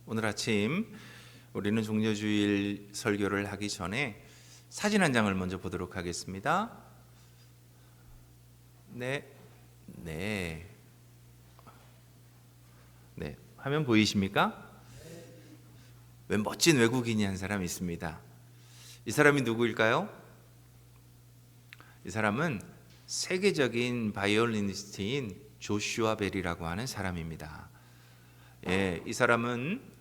오늘 아침 우리는 종려주일 설교를 하기 전에 사진 한 장을 먼저 보도록 하겠습니다. 네, 화면 보이십니까? 웬 멋진 외국인이 한 사람 있습니다. 이 사람이 누구일까요? 이 사람은 세계적인 바이올리니스트인 조슈아 벨이라고 하는 사람입니다. 이 사람은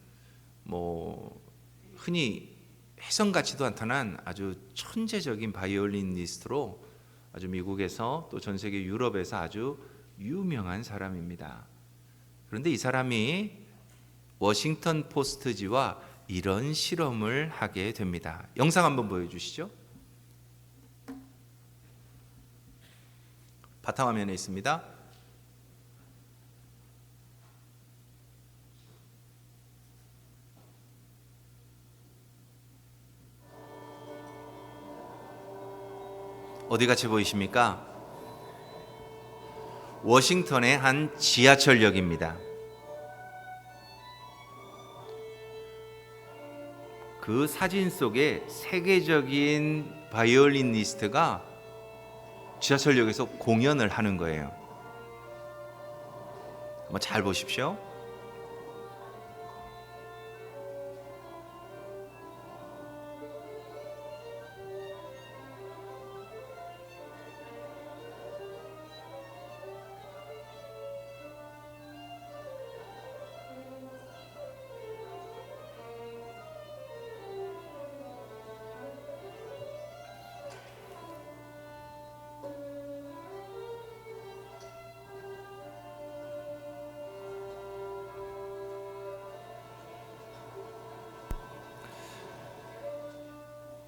흔히 혜성 같지도 않다는 아주 천재적인 바이올리니스트로 아주 미국에서 또 전 세계 유럽에서 아주 유명한 사람입니다. 그런데 이 사람이 워싱턴 포스트지와 이런 실험을 하게 됩니다. 영상 한번 보여주시죠. 바탕화면에 있습니다. 어디같이 보이십니까? 워싱턴의 한 지하철역입니다. 그 사진 속에 세계적인 바이올리니스트가 지하철역에서 공연을 하는 거예요. 한번 잘 보십시오.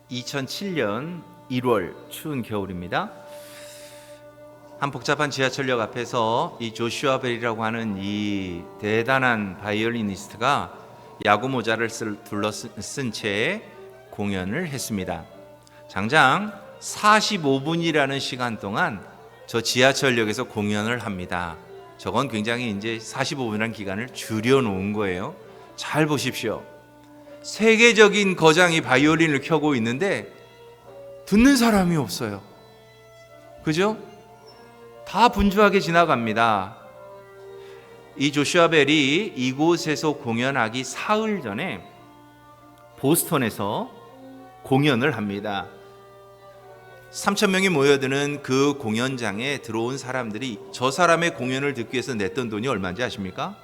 (2007년 1월) 추운 겨울입니다. 한 복잡한 지하철역 앞에서 이 조슈아 벨이라고 하는 이 대단한 바이올리니스트가 야구 모자를 둘러 쓴 채 공연을 했습니다. 장장 45분이라는 시간 동안 저 지하철역에서 공연을 합니다. 저건 굉장히 이제 45분이라는 기간을 줄여 놓은 거예요. 잘 보십시오. 세계적인 거장이 바이올린을 켜고 있는데 듣는 사람이 없어요. 그죠? 다 분주하게 지나갑니다. 이 조슈아 벨이 이곳에서 공연하기 사흘 전에 보스턴에서 공연을 합니다. 3,000명이 모여드는 그 공연장에 들어온 사람들이 저 사람의 공연을 듣기 위해서 냈던 돈이 얼마인지 아십니까?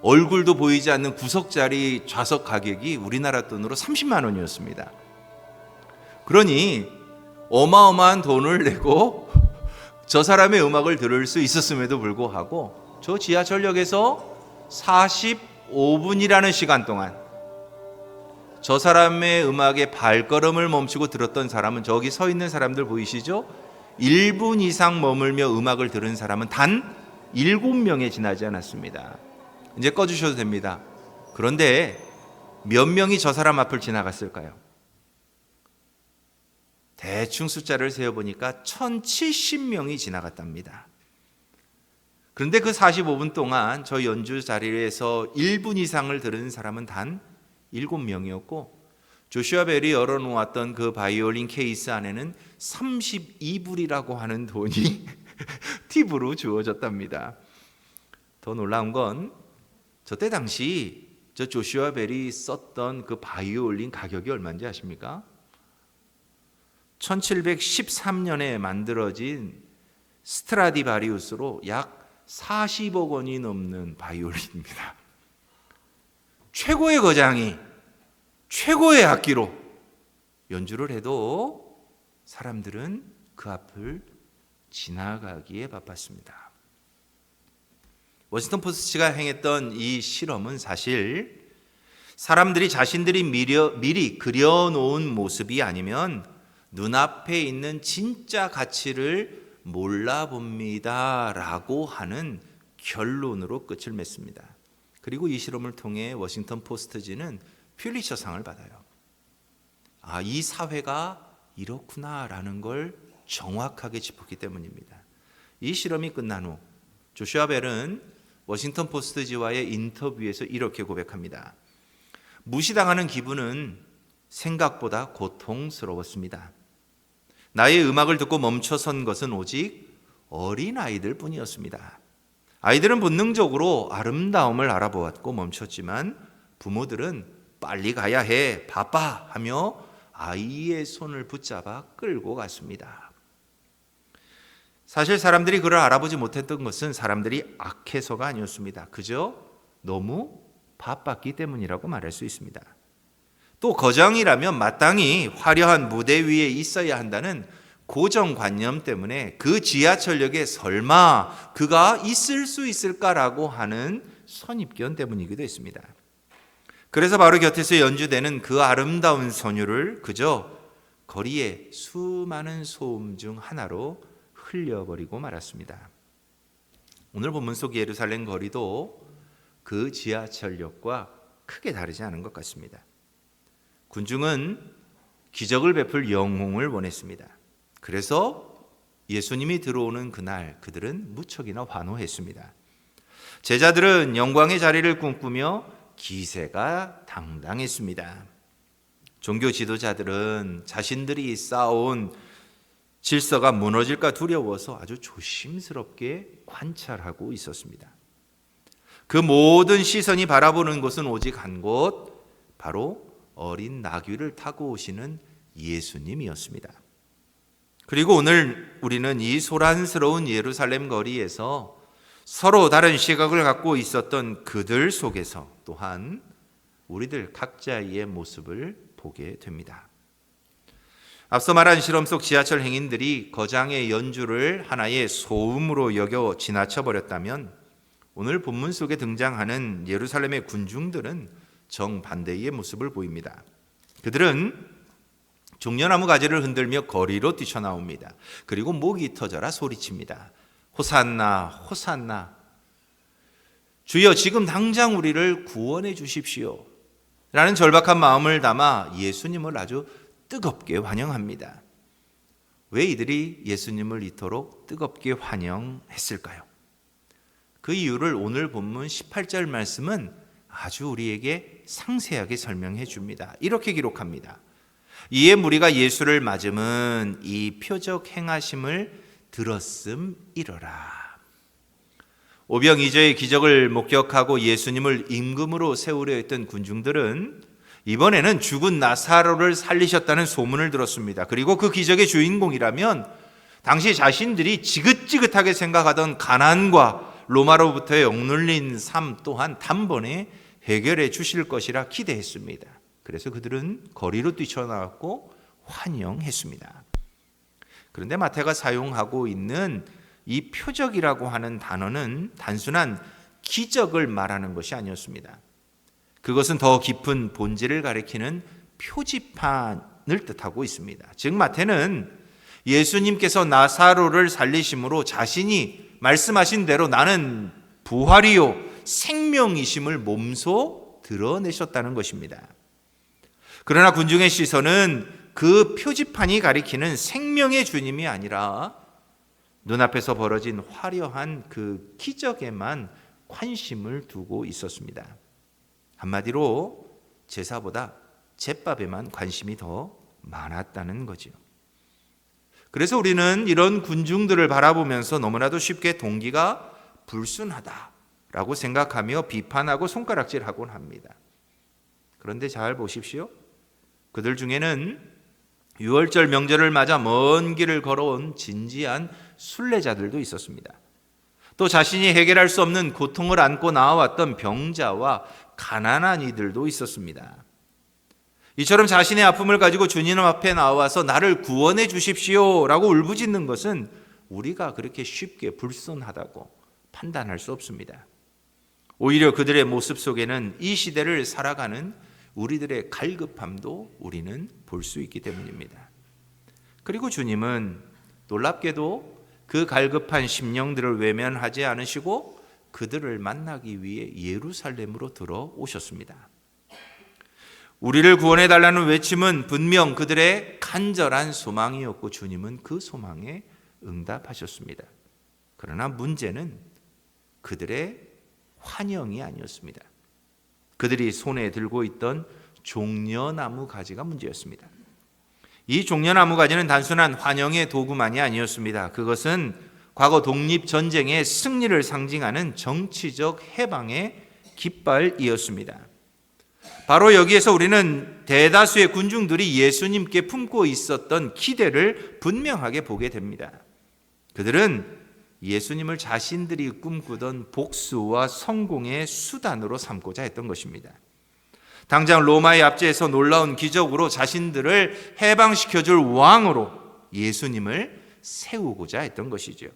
얼굴도 보이지 않는 구석짜리 좌석 가격이 우리나라 돈으로 30만 원이었습니다. 그러니 어마어마한 돈을 내고 저 사람의 음악을 들을 수 있었음에도 불구하고 저 지하철역에서 45분이라는 시간 동안 저 사람의 음악에 발걸음을 멈추고 들었던 사람은 저기 서 있는 사람들 보이시죠? 1분 이상 머물며 음악을 들은 사람은 단 7명에 지나지 않았습니다. 이제 꺼주셔도 됩니다. 그런데 몇 명이 저 사람 앞을 지나갔을까요? 대충 숫자를 세어보니까 1,070명이 지나갔답니다. 그런데 그 45분 동안 저 연주 자리에서 1분 이상을 들은 사람은 단 7명이었고 조슈아 벨이 열어놓았던 그 바이올린 케이스 안에는 32불이라고 하는 돈이 팁으로 주어졌답니다. 더 놀라운 건 저때 당시 저 조슈아 벨이 썼던 그 바이올린 가격이 얼마인지 아십니까? 1713년에 만들어진 스트라디바리우스로 약 40억 원이 넘는 바이올린입니다. 최고의 거장이 최고의 악기로 연주를 해도 사람들은 그 앞을 지나가기에 바빴습니다. 워싱턴 포스트가 행했던 이 실험은 사실 사람들이 자신들이 미리 그려놓은 모습이 아니면 눈앞에 있는 진짜 가치를 몰라봅니다 라고 하는 결론으로 끝을 맺습니다. 그리고 이 실험을 통해 워싱턴 포스트지는 퓰리처상을 받아요. 이 사회가 이렇구나라는 걸 정확하게 짚었기 때문입니다. 이 실험이 끝난 후 조슈아 벨은 워싱턴 포스트지와의 인터뷰에서 이렇게 고백합니다. 무시당하는 기분은 생각보다 고통스러웠습니다. 나의 음악을 듣고 멈춰선 것은 오직 어린 아이들 뿐이었습니다. 아이들은 본능적으로 아름다움을 알아보았고 멈췄지만 부모들은 빨리 가야 해, 바빠 하며 아이의 손을 붙잡아 끌고 갔습니다. 사실 사람들이 그를 알아보지 못했던 것은 사람들이 악해서가 아니었습니다. 그저 너무 바빴기 때문이라고 말할 수 있습니다. 또 거장이라면 마땅히 화려한 무대 위에 있어야 한다는 고정관념 때문에 그 지하철역에 설마 그가 있을 수 있을까라고 하는 선입견 때문이기도 했습니다. 그래서 바로 곁에서 연주되는 그 아름다운 선율을 그저 거리의 수많은 소음 중 하나로 흘려버리고 말았습니다. 오늘 본문 속 예루살렘 거리도 그 지하철역과 크게 다르지 않은 것 같습니다. 군중은 기적을 베풀 영웅을 원했습니다. 그래서 예수님이 들어오는 그날 그들은 무척이나 환호했습니다. 제자들은 영광의 자리를 꿈꾸며 기세가 당당했습니다. 종교 지도자들은 자신들이 쌓아온 질서가 무너질까 두려워서 아주 조심스럽게 관찰하고 있었습니다. 그 모든 시선이 바라보는 곳은 오직 한 곳, 바로 어린 나귀를 타고 오시는 예수님이었습니다. 그리고 오늘 우리는 이 소란스러운 예루살렘 거리에서 서로 다른 시각을 갖고 있었던 그들 속에서 또한 우리들 각자의 모습을 보게 됩니다. 앞서 말한 실험 속 지하철 행인들이 거장의 연주를 하나의 소음으로 여겨 지나쳐버렸다면 오늘 본문 속에 등장하는 예루살렘의 군중들은 정반대의 모습을 보입니다. 그들은 종려나무 가지를 흔들며 거리로 뛰쳐나옵니다. 그리고 목이 터져라 소리칩니다. 호산나 호산나, 주여 지금 당장 우리를 구원해 주십시오 라는 절박한 마음을 담아 예수님을 아주 뜨겁게 환영합니다. 왜 이들이 예수님을 이토록 뜨겁게 환영했을까요? 그 이유를 오늘 본문 18절 말씀은 아주 우리에게 상세하게 설명해 줍니다. 이렇게 기록합니다. 이에 무리가 예수를 맞음은 이 표적 행하심을 들었음이러라. 오병이어의 기적을 목격하고 예수님을 임금으로 세우려 했던 군중들은 이번에는 죽은 나사로를 살리셨다는 소문을 들었습니다. 그리고 그 기적의 주인공이라면 당시 자신들이 지긋지긋하게 생각하던 가난과 로마로부터의 억눌린 삶 또한 단번에 해결해 주실 것이라 기대했습니다. 그래서 그들은 거리로 뛰쳐나왔고 환영했습니다. 그런데 마태가 사용하고 있는 이 표적이라고 하는 단어는 단순한 기적을 말하는 것이 아니었습니다. 그것은 더 깊은 본질을 가리키는 표지판을 뜻하고 있습니다. 즉 마태는 예수님께서 나사로를 살리심으로 자신이 말씀하신 대로 나는 부활이요 생명이심을 몸소 드러내셨다는 것입니다. 그러나 군중의 시선은 그 표지판이 가리키는 생명의 주님이 아니라 눈앞에서 벌어진 화려한 그 기적에만 관심을 두고 있었습니다. 한마디로 제사보다 제밥에만 관심이 더 많았다는 거죠. 그래서 우리는 이런 군중들을 바라보면서 너무나도 쉽게 동기가 불순하다라고 생각하며 비판하고 손가락질하곤 합니다. 그런데 잘 보십시오. 그들 중에는 유월절 명절을 맞아 먼 길을 걸어온 진지한 순례자들도 있었습니다. 또 자신이 해결할 수 없는 고통을 안고 나와왔던 병자와 가난한 이들도 있었습니다. 이처럼 자신의 아픔을 가지고 주님 앞에 나와서 나를 구원해 주십시오 라고 울부짖는 것은 우리가 그렇게 쉽게 불순하다고 판단할 수 없습니다. 오히려 그들의 모습 속에는 이 시대를 살아가는 우리들의 갈급함도 우리는 볼 수 있기 때문입니다. 그리고 주님은 놀랍게도 그 갈급한 심령들을 외면하지 않으시고 그들을 만나기 위해 예루살렘으로 들어오셨습니다. 우리를 구원해 달라는 외침은 분명 그들의 간절한 소망이었고 주님은 그 소망에 응답하셨습니다. 그러나 문제는 그들의 환영이 아니었습니다. 그들이 손에 들고 있던 종려나무 가지가 문제였습니다. 이 종려나무 가지는 단순한 환영의 도구만이 아니었습니다. 그것은 과거 독립전쟁의 승리를 상징하는 정치적 해방의 깃발이었습니다. 바로 여기에서 우리는 대다수의 군중들이 예수님께 품고 있었던 기대를 분명하게 보게 됩니다. 그들은 예수님을 자신들이 꿈꾸던 복수와 성공의 수단으로 삼고자 했던 것입니다. 당장 로마의 압제에서 놀라운 기적으로 자신들을 해방시켜줄 왕으로 예수님을 세우고자 했던 것이죠.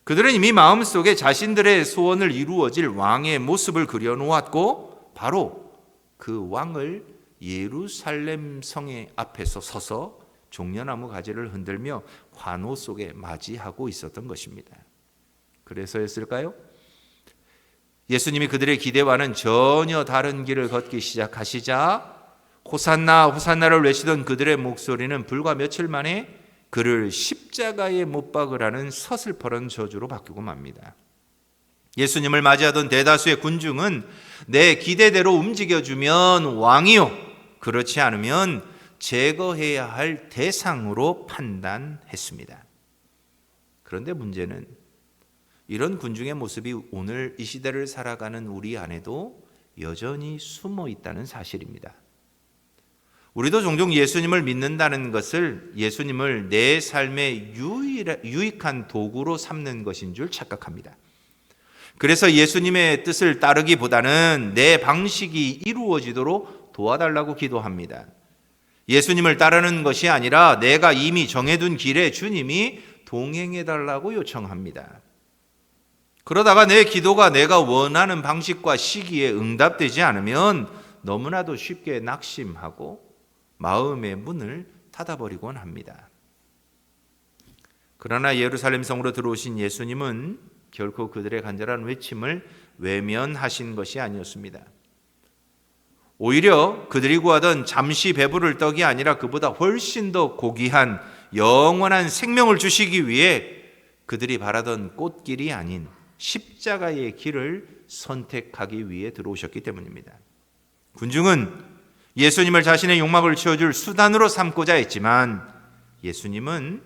그들은 이미 마음속에 자신들의 소원을 이루어질 왕의 모습을 그려놓았고 바로 그 왕을 예루살렘 성의 앞에서 서서 종려나무 가지를 흔들며 환호 속에 맞이하고 있었던 것입니다. 그래서였을까요? 예수님이 그들의 기대와는 전혀 다른 길을 걷기 시작하시자 호산나 호산나를 외치던 그들의 목소리는 불과 며칠 만에 그를 십자가에 못 박으라는 서슬퍼런 저주로 바뀌고 맙니다. 예수님을 맞이하던 대다수의 군중은 내 기대대로 움직여주면 왕이요, 그렇지 않으면 제거해야 할 대상으로 판단했습니다. 그런데 문제는 이런 군중의 모습이 오늘 이 시대를 살아가는 우리 안에도 여전히 숨어 있다는 사실입니다. 우리도 종종 예수님을 믿는다는 것을 예수님을 내 삶의 유익한 도구로 삼는 것인 줄 착각합니다. 그래서 예수님의 뜻을 따르기보다는 내 방식이 이루어지도록 도와달라고 기도합니다. 예수님을 따르는 것이 아니라 내가 이미 정해둔 길에 주님이 동행해달라고 요청합니다. 그러다가 내 기도가 내가 원하는 방식과 시기에 응답되지 않으면 너무나도 쉽게 낙심하고 마음의 문을 닫아버리곤 합니다. 그러나 예루살렘 성으로 들어오신 예수님은 결코 그들의 간절한 외침을 외면하신 것이 아니었습니다. 오히려 그들이 구하던 잠시 배부를 떡이 아니라 그보다 훨씬 더 고귀한 영원한 생명을 주시기 위해 그들이 바라던 꽃길이 아닌 십자가의 길을 선택하기 위해 들어오셨기 때문입니다. 군중은 예수님을 자신의 욕망을 채워줄 수단으로 삼고자 했지만 예수님은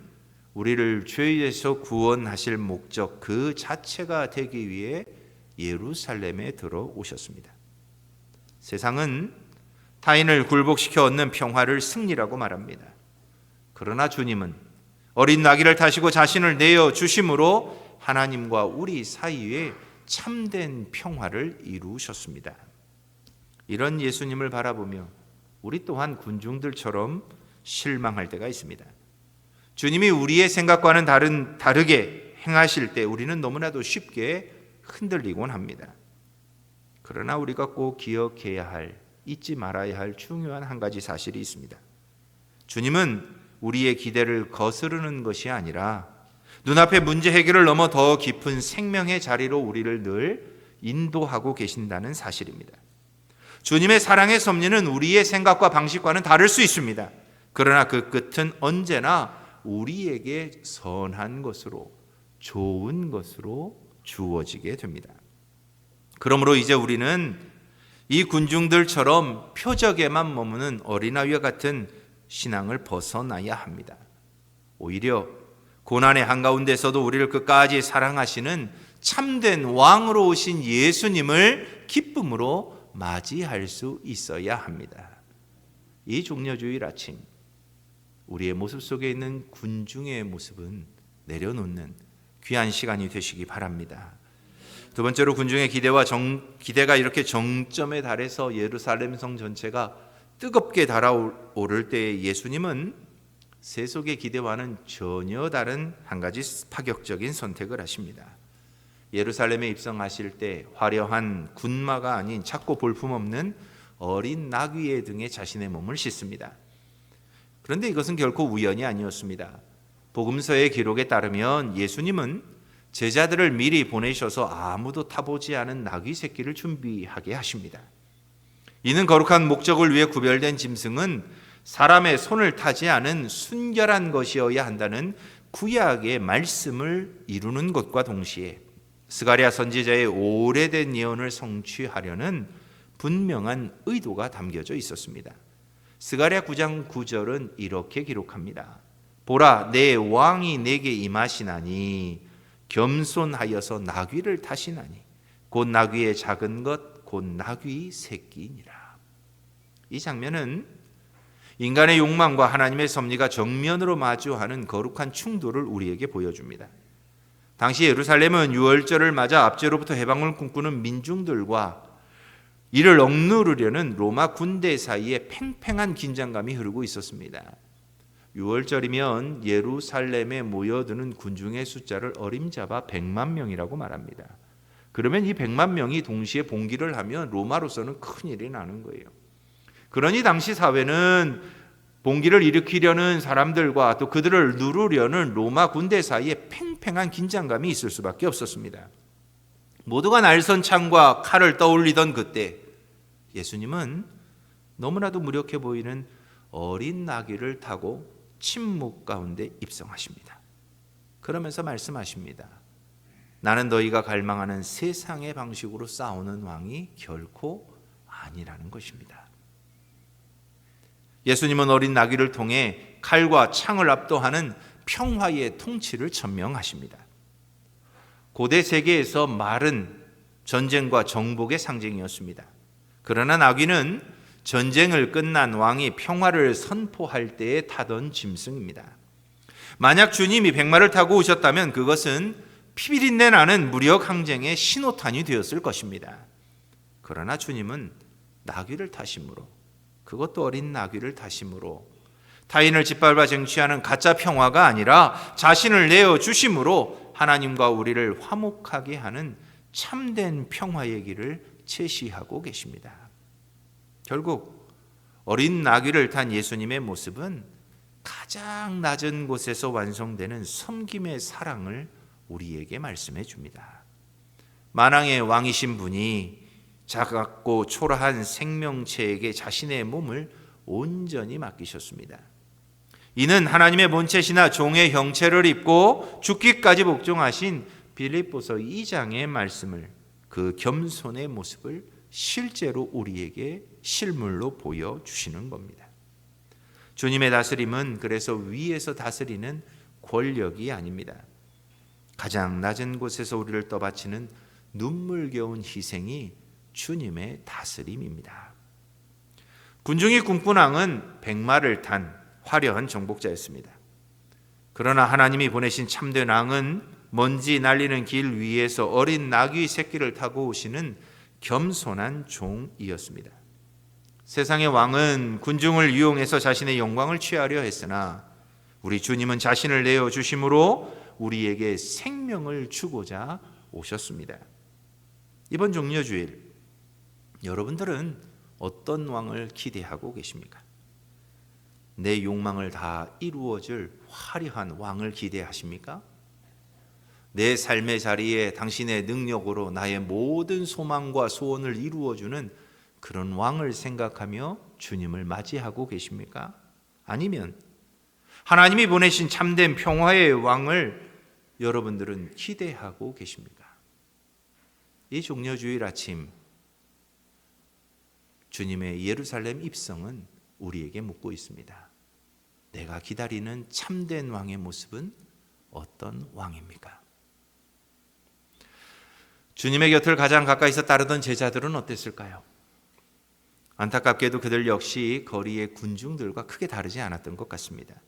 우리를 죄에서 구원하실 목적 그 자체가 되기 위해 예루살렘에 들어오셨습니다. 세상은 타인을 굴복시켜 얻는 평화를 승리라고 말합니다. 그러나 주님은 어린 나귀를 타시고 자신을 내어 주심으로 하나님과 우리 사이에 참된 평화를 이루셨습니다. 이런 예수님을 바라보며 우리 또한 군중들처럼 실망할 때가 있습니다. 주님이 우리의 생각과는 다르게 행하실 때 우리는 너무나도 쉽게 흔들리곤 합니다. 그러나 우리가 꼭 기억해야 할, 잊지 말아야 할 중요한 한 가지 사실이 있습니다. 주님은 우리의 기대를 거스르는 것이 아니라 눈앞의 문제 해결을 넘어 더 깊은 생명의 자리로 우리를 늘 인도하고 계신다는 사실입니다. 주님의 사랑의 섭리는 우리의 생각과 방식과는 다를 수 있습니다. 그러나 그 끝은 언제나 우리에게 선한 것으로, 좋은 것으로 주어지게 됩니다. 그러므로 이제 우리는 이 군중들처럼 표적에만 머무는 어린아이와 같은 신앙을 벗어나야 합니다. 오히려 고난의 한가운데서도 우리를 끝까지 사랑하시는 참된 왕으로 오신 예수님을 기쁨으로 맞이할 수 있어야 합니다. 이 종려주일 아침 우리의 모습 속에 있는 군중의 모습은 내려놓는 귀한 시간이 되시기 바랍니다. 두 번째로 군중의 기대가 이렇게 정점에 달해서 예루살렘 성 전체가 뜨겁게 달아오를 때 예수님은 세속의 기대와는 전혀 다른 한 가지 파격적인 선택을 하십니다. 예루살렘에 입성하실 때 화려한 군마가 아닌 작고 볼품없는 어린 나귀의 등에 자신의 몸을 싣습니다. 그런데 이것은 결코 우연이 아니었습니다. 복음서의 기록에 따르면 예수님은 제자들을 미리 보내셔서 아무도 타보지 않은 나귀 새끼를 준비하게 하십니다. 이는 거룩한 목적을 위해 구별된 짐승은 사람의 손을 타지 않은 순결한 것이어야 한다는 구약의 말씀을 이루는 것과 동시에 스가랴 선지자의 오래된 예언을 성취하려는 분명한 의도가 담겨져 있었습니다. 스가랴 9장 9절은 이렇게 기록합니다. 보라, 내 왕이 내게 임하시나니 겸손하여서 나귀를 타시나니 곧 나귀의 작은 것 곧 나귀 새끼니라. 이 장면은 인간의 욕망과 하나님의 섭리가 정면으로 마주하는 거룩한 충돌을 우리에게 보여줍니다. 당시 예루살렘은 유월절을 맞아 압제로부터 해방을 꿈꾸는 민중들과 이를 억누르려는 로마 군대 사이에 팽팽한 긴장감이 흐르고 있었습니다. 유월절이면 예루살렘에 모여드는 군중의 숫자를 어림잡아 100만 명이라고 말합니다. 그러면 이 100만 명이 동시에 봉기를 하면 로마로서는 큰일이 나는 거예요. 그러니 당시 사회는 봉기를 일으키려는 사람들과 또 그들을 누르려는 로마 군대 사이에 팽팽한 긴장감이 있을 수밖에 없었습니다. 모두가 날선 창과 칼을 떠올리던 그때 예수님은 너무나도 무력해 보이는 어린 나귀를 타고 침묵 가운데 입성하십니다. 그러면서 말씀하십니다. 나는 너희가 갈망하는 세상의 방식으로 싸우는 왕이 결코 아니라는 것입니다. 예수님은 어린 나귀를 통해 칼과 창을 압도하는 평화의 통치를 천명하십니다. 고대 세계에서 말은 전쟁과 정복의 상징이었습니다. 그러나 나귀는 전쟁을 끝난 왕이 평화를 선포할 때에 타던 짐승입니다. 만약 주님이 백마를 타고 오셨다면 그것은 피비린내 나는 무력 항쟁의 신호탄이 되었을 것입니다. 그러나 주님은 나귀를 타심으로, 그것도 어린 나귀를 타심으로 타인을 짓밟아 쟁취하는 가짜 평화가 아니라 자신을 내어주심으로 하나님과 우리를 화목하게 하는 참된 평화의 길을 제시하고 계십니다. 결국 어린 나귀를 탄 예수님의 모습은 가장 낮은 곳에서 완성되는 섬김의 사랑을 우리에게 말씀해 줍니다. 만왕의 왕이신 분이 작았고 초라한 생명체에게 자신의 몸을 온전히 맡기셨습니다. 이는 하나님의 본체시나 종의 형체를 입고 죽기까지 복종하신 빌립보서 2장의 말씀을, 그 겸손의 모습을 실제로 우리에게 실물로 보여주시는 겁니다. 주님의 다스림은 그래서 위에서 다스리는 권력이 아닙니다. 가장 낮은 곳에서 우리를 떠받치는 눈물겨운 희생이 주님의 다스림입니다. 군중이 꿈꾼 왕은 백마를 탄 화려한 정복자였습니다. 그러나 하나님이 보내신 참된 왕은 먼지 날리는 길 위에서 어린 나귀 새끼를 타고 오시는 겸손한 종이었습니다. 세상의 왕은 군중을 이용해서 자신의 영광을 취하려 했으나 우리 주님은 자신을 내어주심으로 우리에게 생명을 주고자 오셨습니다. 이번 종려주일 여러분들은 어떤 왕을 기대하고 계십니까? 내 욕망을 다 이루어줄 화려한 왕을 기대하십니까? 내 삶의 자리에 당신의 능력으로 나의 모든 소망과 소원을 이루어주는 그런 왕을 생각하며 주님을 맞이하고 계십니까? 아니면 하나님이 보내신 참된 평화의 왕을 여러분들은 기대하고 계십니까? 이 종려주일 아침 주님의 예루살렘 입성은 우리에게 묻고 있습니다. 내가 기다리는 참된 왕의 모습은 어떤 왕입니까? 주님의 곁을 가장 가까이서 따르던 제자들은 어땠을까요? 안타깝게도 그들 역시 거리의 군중들과 크게 다르지 않았던 것 같습니다.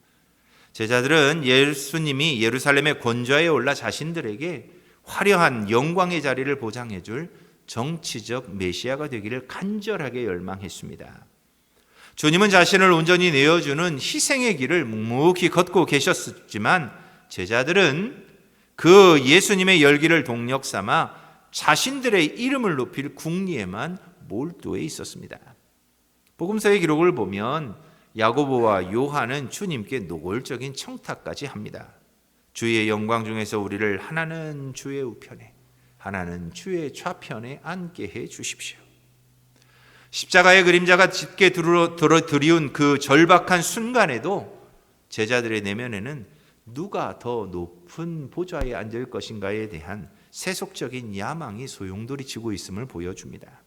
제자들은 예수님이 예루살렘의 권좌에 올라 자신들에게 화려한 영광의 자리를 보장해 줄 정치적 메시아가 되기를 간절하게 열망했습니다. 주님은 자신을 온전히 내어주는 희생의 길을 묵묵히 걷고 계셨지만 제자들은 그 예수님의 열기를 동력 삼아 자신들의 이름을 높일 궁리에만 몰두해 있었습니다. 복음서의 기록을 보면 야고보와 요한은 주님께 노골적인 청탁까지 합니다. 주의 영광 중에서 우리를 하나는 주의 우편에 하나는 주의 좌편에 앉게 해 주십시오. 십자가의 그림자가 짙게 드리운 그 절박한 순간에도 제자들의 내면에는 누가 더 높은 보좌에 앉을 것인가에 대한 세속적인 야망이 소용돌이치고 있음을 보여줍니다.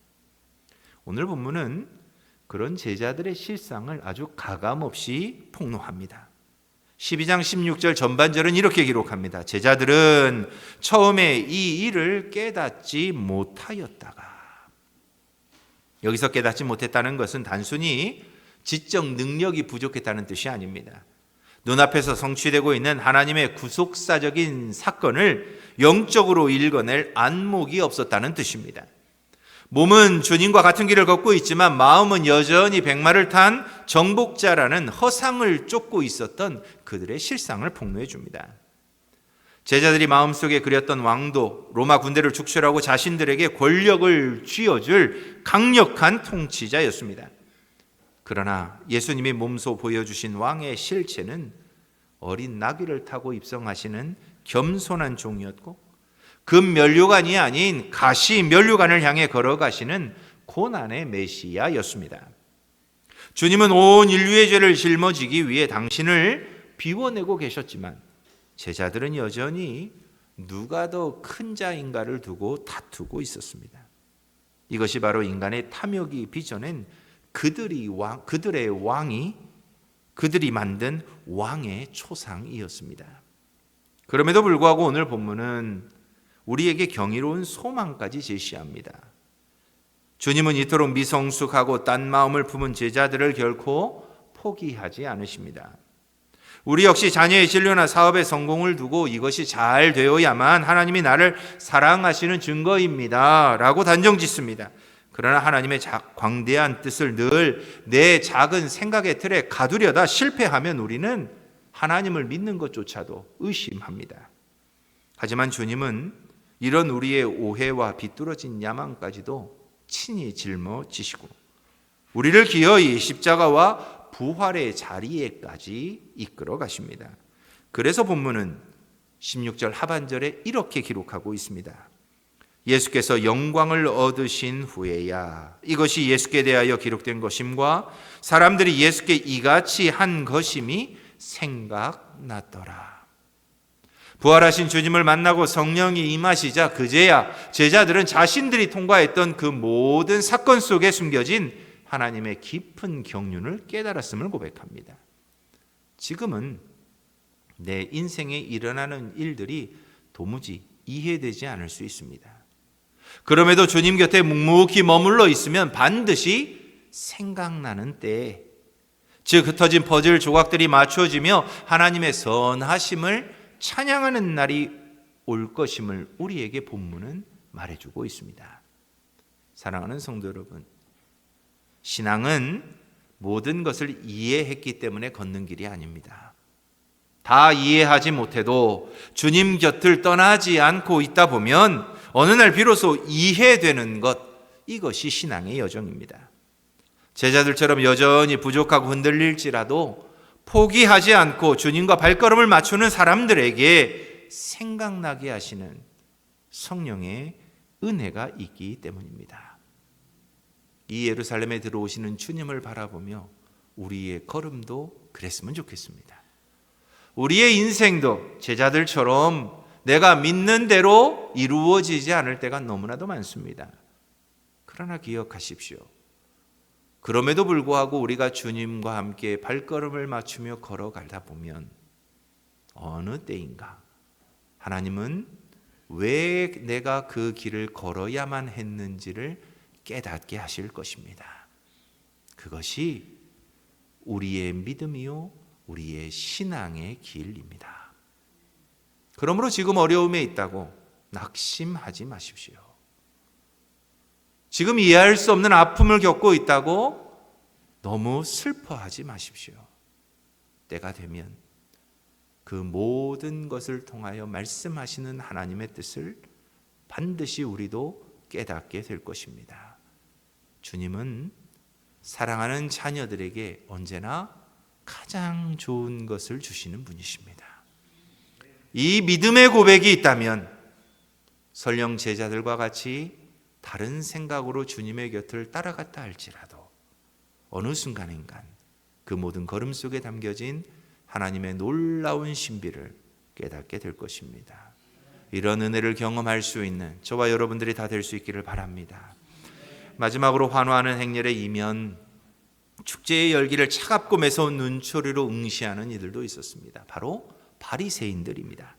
오늘 본문은 그런 제자들의 실상을 아주 가감없이 폭로합니다. 12장 16절 전반절은 이렇게 기록합니다. 제자들은 처음에 이 일을 깨닫지 못하였다가, 여기서 깨닫지 못했다는 것은 단순히 지적 능력이 부족했다는 뜻이 아닙니다. 눈앞에서 성취되고 있는 하나님의 구속사적인 사건을 영적으로 읽어낼 안목이 없었다는 뜻입니다. 몸은 주님과 같은 길을 걷고 있지만 마음은 여전히 백마를 탄 정복자라는 허상을 쫓고 있었던 그들의 실상을 폭로해 줍니다. 제자들이 마음속에 그렸던 왕도 로마 군대를 축출하고 자신들에게 권력을 쥐어줄 강력한 통치자였습니다. 그러나 예수님이 몸소 보여주신 왕의 실체는 어린 나귀를 타고 입성하시는 겸손한 종이었고, 금면류관이 아닌 가시 면류관을 향해 걸어가시는 고난의 메시아였습니다. 주님은 온 인류의 죄를 짊어지기 위해 당신을 비워내고 계셨지만 제자들은 여전히 누가 더 큰 자인가를 두고 다투고 있었습니다. 이것이 바로 인간의 탐욕이 빚어낸 그들의 왕이 그들이 만든 왕의 초상이었습니다. 그럼에도 불구하고 오늘 본문은 우리에게 경이로운 소망까지 제시합니다. 주님은 이토록 미성숙하고 딴 마음을 품은 제자들을 결코 포기하지 않으십니다. 우리 역시 자녀의 진료나 사업의 성공을 두고 이것이 잘 되어야만 하나님이 나를 사랑하시는 증거입니다 라고 단정짓습니다. 그러나 하나님의 광대한 뜻을 늘 내 작은 생각의 틀에 가두려다 실패하면 우리는 하나님을 믿는 것조차도 의심합니다. 하지만 주님은 이런 우리의 오해와 비뚤어진 야망까지도 친히 짊어지시고 우리를 기어이 십자가와 부활의 자리에까지 이끌어 가십니다. 그래서 본문은 16절 하반절에 이렇게 기록하고 있습니다. 예수께서 영광을 얻으신 후에야, 이것이 예수께 대하여 기록된 것임과 사람들이 예수께 이같이 한 것임이 생각났더라. 부활하신 주님을 만나고 성령이 임하시자 그제야 제자들은 자신들이 통과했던 그 모든 사건 속에 숨겨진 하나님의 깊은 경륜을 깨달았음을 고백합니다. 지금은 내 인생에 일어나는 일들이 도무지 이해되지 않을 수 있습니다. 그럼에도 주님 곁에 묵묵히 머물러 있으면 반드시 생각나는 때에, 즉 흩어진 퍼즐 조각들이 맞춰지며 하나님의 선하심을 찬양하는 날이 올 것임을 우리에게 본문은 말해주고 있습니다. 사랑하는 성도 여러분, 신앙은 모든 것을 이해했기 때문에 걷는 길이 아닙니다. 다 이해하지 못해도 주님 곁을 떠나지 않고 있다 보면 어느 날 비로소 이해되는 것, 이것이 신앙의 여정입니다. 제자들처럼 여전히 부족하고 흔들릴지라도 포기하지 않고 주님과 발걸음을 맞추는 사람들에게 생각나게 하시는 성령의 은혜가 있기 때문입니다. 이 예루살렘에 들어오시는 주님을 바라보며 우리의 걸음도 그랬으면 좋겠습니다. 우리의 인생도 제자들처럼 내가 믿는 대로 이루어지지 않을 때가 너무나도 많습니다. 그러나 기억하십시오. 그럼에도 불구하고 우리가 주님과 함께 발걸음을 맞추며 걸어가다 보면 어느 때인가 하나님은 왜 내가 그 길을 걸어야만 했는지를 깨닫게 하실 것입니다. 그것이 우리의 믿음이요 우리의 신앙의 길입니다. 그러므로 지금 어려움에 있다고 낙심하지 마십시오. 지금 이해할 수 없는 아픔을 겪고 있다고 너무 슬퍼하지 마십시오. 때가 되면 그 모든 것을 통하여 말씀하시는 하나님의 뜻을 반드시 우리도 깨닫게 될 것입니다. 주님은 사랑하는 자녀들에게 언제나 가장 좋은 것을 주시는 분이십니다. 이 믿음의 고백이 있다면 설령 제자들과 같이 다른 생각으로 주님의 곁을 따라갔다 할지라도 어느 순간인간 그 모든 걸음 속에 담겨진 하나님의 놀라운 신비를 깨닫게 될 것입니다. 이런 은혜를 경험할 수 있는 저와 여러분들이 다 될 수 있기를 바랍니다. 마지막으로 환호하는 행렬의 이면 축제의 열기를 차갑고 매서운 눈초리로 응시하는 이들도 있었습니다. 바로 바리새인들입니다.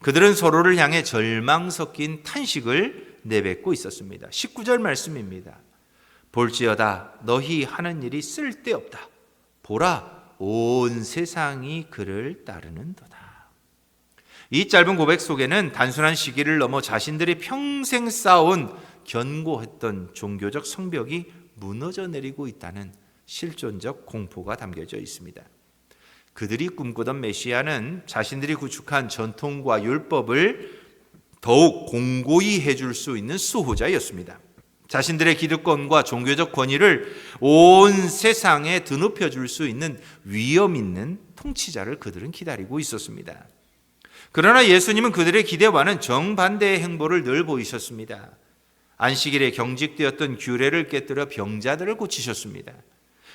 그들은 서로를 향해 절망 섞인 탄식을 내뱉고 있었습니다. 19절 말씀입니다. 볼지어다 너희 하는 일이 쓸데없다. 보라 온 세상이 그를 따르는도다. 이 짧은 고백 속에는 단순한 시기를 넘어 자신들이 평생 쌓아온 견고했던 종교적 성벽이 무너져 내리고 있다는 실존적 공포가 담겨져 있습니다. 그들이 꿈꾸던 메시아는 자신들이 구축한 전통과 율법을 더욱 공고히 해줄 수 있는 수호자였습니다. 자신들의 기득권과 종교적 권위를 온 세상에 드높여 줄 수 있는 위엄 있는 통치자를 그들은 기다리고 있었습니다. 그러나 예수님은 그들의 기대와는 정반대의 행보를 늘 보이셨습니다. 안식일에 경직되었던 규례를 깨뜨려 병자들을 고치셨습니다.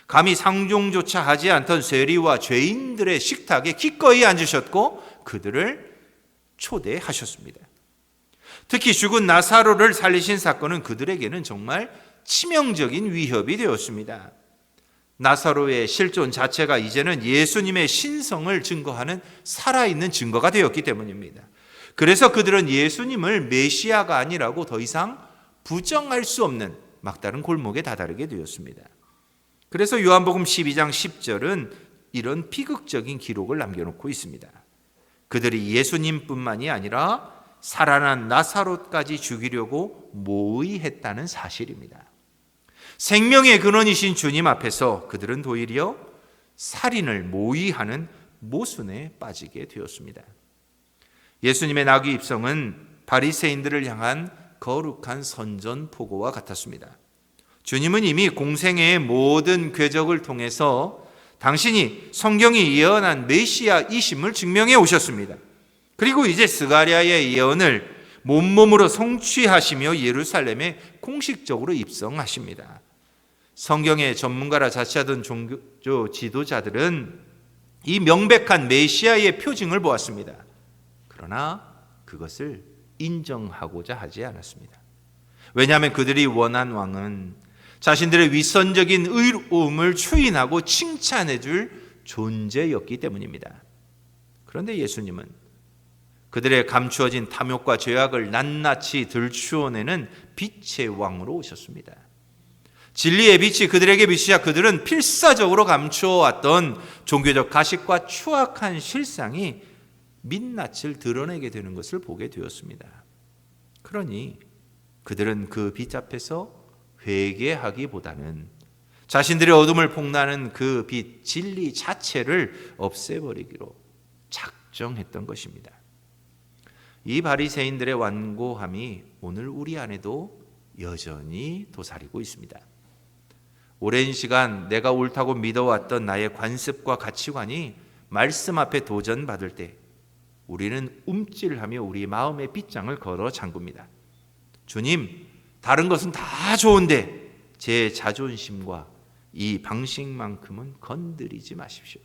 감히 상종조차 하지 않던 세리와 죄인들의 식탁에 기꺼이 앉으셨고 그들을 초대하셨습니다. 특히 죽은 나사로를 살리신 사건은 그들에게는 정말 치명적인 위협이 되었습니다. 나사로의 실존 자체가 이제는 예수님의 신성을 증거하는 살아있는 증거가 되었기 때문입니다. 그래서 그들은 예수님을 메시아가 아니라고 더 이상 부정할 수 없는 막다른 골목에 다다르게 되었습니다. 그래서 요한복음 12장 10절은 이런 비극적인 기록을 남겨놓고 있습니다. 그들이 예수님뿐만이 아니라 살아난 나사로까지 죽이려고 모의했다는 사실입니다. 생명의 근원이신 주님 앞에서 그들은 도리어 살인을 모의하는 모순에 빠지게 되었습니다. 예수님의 나귀 입성은 바리새인들을 향한 거룩한 선전포고와 같았습니다. 주님은 이미 공생애의 모든 궤적을 통해서 당신이 성경이 예언한 메시아이심을 증명해 오셨습니다. 그리고 이제 스가랴의 예언을 몸몸으로 성취하시며 예루살렘에 공식적으로 입성하십니다. 성경의 전문가라 자처하던 종교 지도자들은 이 명백한 메시아의 표징을 보았습니다. 그러나 그것을 인정하고자 하지 않았습니다. 왜냐하면 그들이 원한 왕은 자신들의 위선적인 의로움을 추인하고 칭찬해 줄 존재였기 때문입니다. 그런데 예수님은 그들의 감추어진 탐욕과 죄악을 낱낱이 들추어내는 빛의 왕으로 오셨습니다. 진리의 빛이 그들에게 비치자 그들은 필사적으로 감추어왔던 종교적 가식과 추악한 실상이 민낯을 드러내게 되는 것을 보게 되었습니다. 그러니 그들은 그 빛 앞에서 회개하기보다는 자신들의 어둠을 폭로하는 그 빛, 진리 자체를 없애버리기로 작정했던 것입니다. 이 바리새인들의 완고함이 오늘 우리 안에도 여전히 도사리고 있습니다. 오랜 시간 내가 옳다고 믿어왔던 나의 관습과 가치관이 말씀 앞에 도전받을 때 우리는 움찔하며 우리 마음의 빗장을 걸어 잠굽니다. 주님, 다른 것은 다 좋은데 제 자존심과 이 방식만큼은 건드리지 마십시오.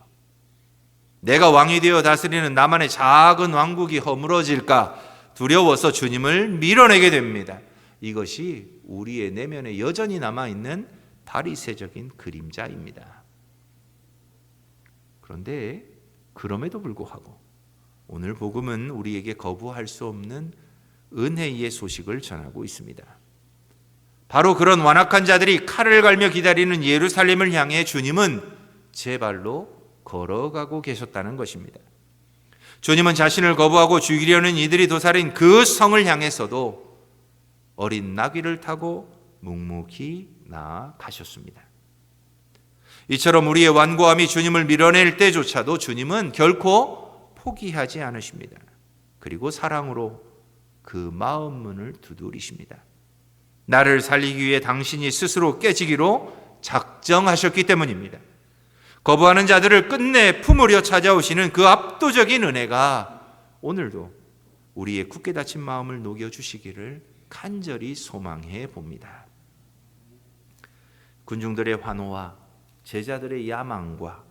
내가 왕이 되어 다스리는 나만의 작은 왕국이 허물어질까 두려워서 주님을 밀어내게 됩니다. 이것이 우리의 내면에 여전히 남아있는 바리새적인 그림자입니다. 그런데 그럼에도 불구하고 오늘 복음은 우리에게 거부할 수 없는 은혜의 소식을 전하고 있습니다. 바로 그런 완악한 자들이 칼을 갈며 기다리는 예루살렘을 향해 주님은 제 발로 걸어가고 계셨다는 것입니다. 주님은 자신을 거부하고 죽이려는 이들이 도사린 그 성을 향해서도 어린 나귀를 타고 묵묵히 나아가셨습니다. 이처럼 우리의 완고함이 주님을 밀어낼 때조차도 주님은 결코 포기하지 않으십니다. 그리고 사랑으로 그 마음 문을 두드리십니다. 나를 살리기 위해 당신이 스스로 깨지기로 작정하셨기 때문입니다. 거부하는 자들을 끝내 품으려 찾아오시는 그 압도적인 은혜가 오늘도 우리의 굳게 닫힌 마음을 녹여주시기를 간절히 소망해 봅니다. 군중들의 환호와 제자들의 야망과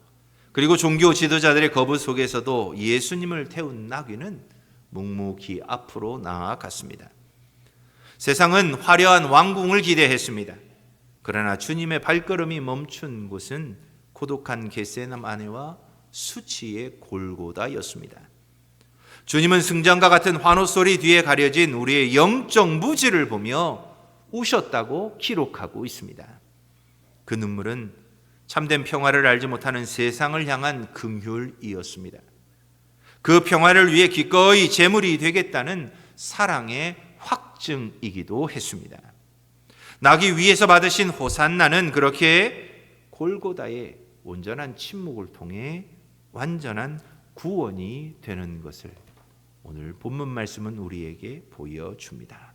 그리고 종교 지도자들의 거부 속에서도 예수님을 태운 나귀는 묵묵히 앞으로 나아갔습니다. 세상은 화려한 왕궁을 기대했습니다. 그러나 주님의 발걸음이 멈춘 곳은 고독한 겟세마네와 수치의 골고다였습니다. 주님은 승전과 같은 환호 소리 뒤에 가려진 우리의 영적 무지를 보며 우셨다고 기록하고 있습니다. 그 눈물은 참된 평화를 알지 못하는 세상을 향한 긍휼이었습니다. 그 평화를 위해 기꺼이 제물이 되겠다는 사랑의 확증이기도 했습니다. 나기 위해서 받으신 호산나는 그렇게 골고다의 온전한 침묵을 통해 완전한 구원이 되는 것을 오늘 본문 말씀은 우리에게 보여줍니다.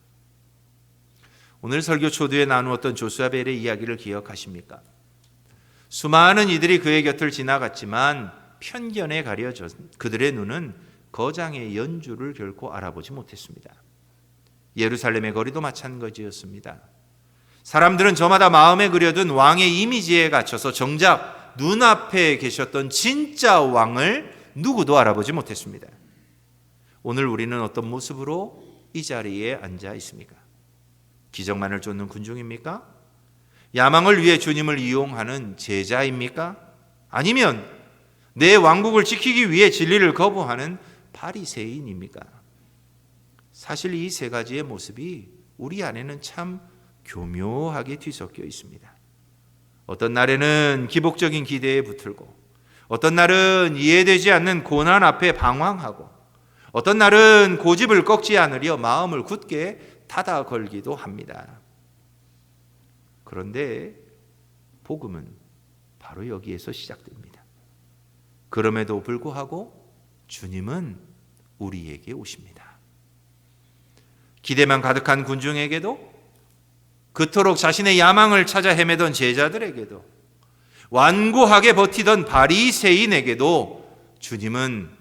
오늘 설교 초두에 나누었던 조수아벨의 이야기를 기억하십니까? 수많은 이들이 그의 곁을 지나갔지만 편견에 가려져 그들의 눈은 거장의 연주를 결코 알아보지 못했습니다. 예루살렘의 거리도 마찬가지였습니다. 사람들은 저마다 마음에 그려둔 왕의 이미지에 갇혀서 정작 눈앞에 계셨던 진짜 왕을 누구도 알아보지 못했습니다. 오늘 우리는 어떤 모습으로 이 자리에 앉아 있습니까? 기적만을 쫓는 군중입니까? 야망을 위해 주님을 이용하는 제자입니까? 아니면 내 왕국을 지키기 위해 진리를 거부하는 바리새인입니까? 사실 이 세 가지의 모습이 우리 안에는 참 교묘하게 뒤섞여 있습니다. 어떤 날에는 기복적인 기대에 붙들고, 어떤 날은 이해되지 않는 고난 앞에 방황하고, 어떤 날은 고집을 꺾지 않으려 마음을 굳게 닫아 걸기도 합니다. 그런데 복음은 바로 여기에서 시작됩니다. 그럼에도 불구하고 주님은 우리에게 오십니다. 기대만 가득한 군중에게도, 그토록 자신의 야망을 찾아 헤매던 제자들에게도, 완고하게 버티던 바리새인에게도 주님은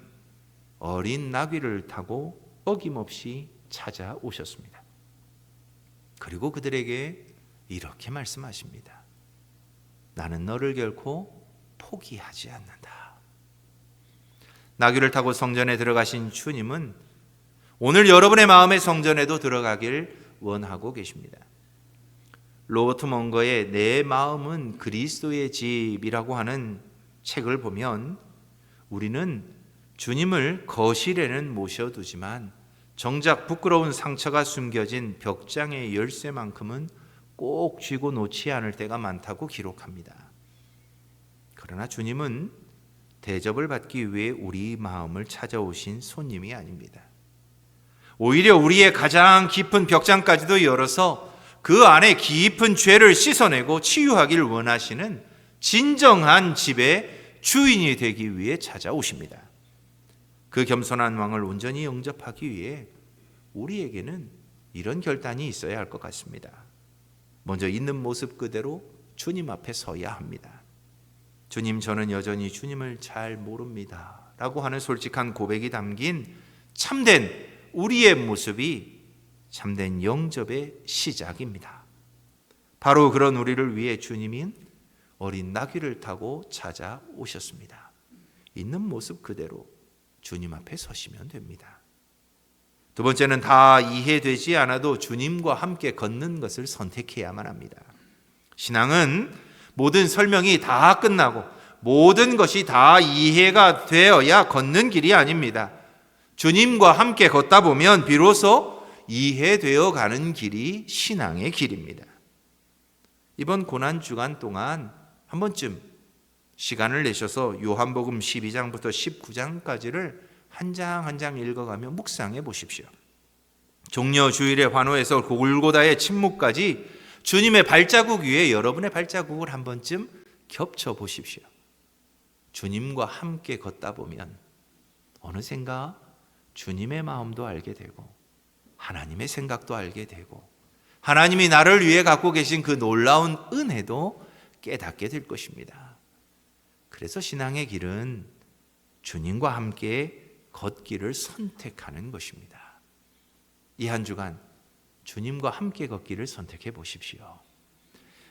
어린 나귀를 타고 어김없이 찾아오셨습니다. 그리고 그들에게 이렇게 말씀하십니다. 나는 너를 결코 포기하지 않는다. 나귀를 타고 성전에 들어가신 주님은 오늘 여러분의 마음의 성전에도 들어가길 원하고 계십니다. 로버트 멍거의 내 마음은 그리스도의 집이라고 하는 책을 보면 우리는 주님을 거실에는 모셔두지만 정작 부끄러운 상처가 숨겨진 벽장의 열쇠만큼은 꼭 쥐고 놓지 않을 때가 많다고 기록합니다. 그러나 주님은 대접을 받기 위해 우리 마음을 찾아오신 손님이 아닙니다. 오히려 우리의 가장 깊은 벽장까지도 열어서 그 안에 깊은 죄를 씻어내고 치유하기를 원하시는 진정한 집의 주인이 되기 위해 찾아오십니다. 그 겸손한 왕을 온전히 영접하기 위해 우리에게는 이런 결단이 있어야 할 것 같습니다. 먼저 있는 모습 그대로 주님 앞에 서야 합니다. 주님, 저는 여전히 주님을 잘 모릅니다 라고 하는 솔직한 고백이 담긴 참된 우리의 모습이 참된 영접의 시작입니다. 바로 그런 우리를 위해 주님은 어린 나귀를 타고 찾아오셨습니다. 있는 모습 그대로 주님 앞에 서시면 됩니다. 두 번째는 다 이해되지 않아도 주님과 함께 걷는 것을 선택해야만 합니다. 신앙은 모든 설명이 다 끝나고 모든 것이 다 이해가 되어야 걷는 길이 아닙니다. 주님과 함께 걷다 보면 비로소 이해되어 가는 길이 신앙의 길입니다. 이번 고난주간 동안 한 번쯤 시간을 내셔서 요한복음 12장부터 19장까지를 한 장 한 장 읽어가며 묵상해 보십시오. 종려 주일의 환호에서 골고다의 침묵까지 주님의 발자국 위에 여러분의 발자국을 한 번쯤 겹쳐 보십시오. 주님과 함께 걷다 보면 어느샌가 주님의 마음도 알게 되고 하나님의 생각도 알게 되고 하나님이 나를 위해 갖고 계신 그 놀라운 은혜도 깨닫게 될 것입니다. 그래서 신앙의 길은 주님과 함께 걷기를 선택하는 것입니다. 이 한 주간 주님과 함께 걷기를 선택해 보십시오.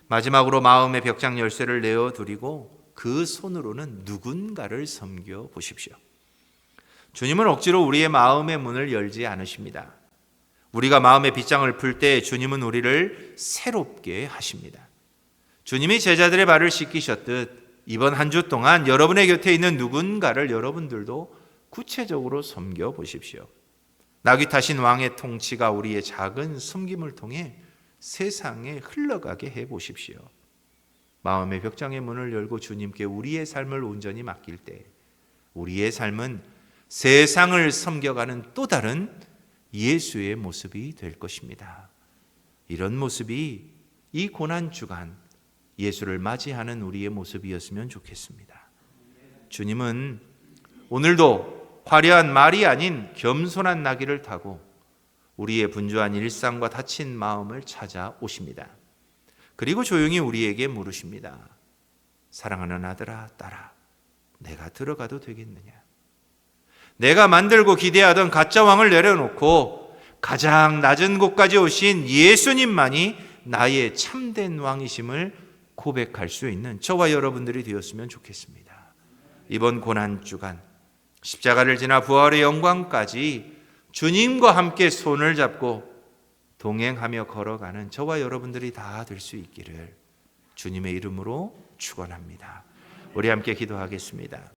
마지막으로 마음의 벽장 열쇠를 내어드리고 그 손으로는 누군가를 섬겨 보십시오. 주님은 억지로 우리의 마음의 문을 열지 않으십니다. 우리가 마음의 빗장을 풀 때 주님은 우리를 새롭게 하십니다. 주님이 제자들의 발을 씻기셨듯 이번 한 주 동안 여러분의 곁에 있는 누군가를 여러분들도 구체적으로 섬겨 보십시오. 나귀 타신 왕의 통치가 우리의 작은 섬김을 통해 세상에 흘러가게 해 보십시오. 마음의 벽장의 문을 열고 주님께 우리의 삶을 온전히 맡길 때 우리의 삶은 세상을 섬겨가는 또 다른 예수의 모습이 될 것입니다. 이런 모습이 이 고난주간 예수를 맞이하는 우리의 모습이었으면 좋겠습니다. 주님은 오늘도 화려한 말이 아닌 겸손한 나귀를 타고 우리의 분주한 일상과 다친 마음을 찾아오십니다. 그리고 조용히 우리에게 물으십니다. 사랑하는 아들아, 딸아, 내가 들어가도 되겠느냐? 내가 만들고 기대하던 가짜 왕을 내려놓고 가장 낮은 곳까지 오신 예수님만이 나의 참된 왕이심을 고백할 수 있는 저와 여러분들이 되었으면 좋겠습니다. 이번 고난주간 십자가를 지나 부활의 영광까지 주님과 함께 손을 잡고 동행하며 걸어가는 저와 여러분들이 다 될 수 있기를 주님의 이름으로 축원합니다. 우리 함께 기도하겠습니다.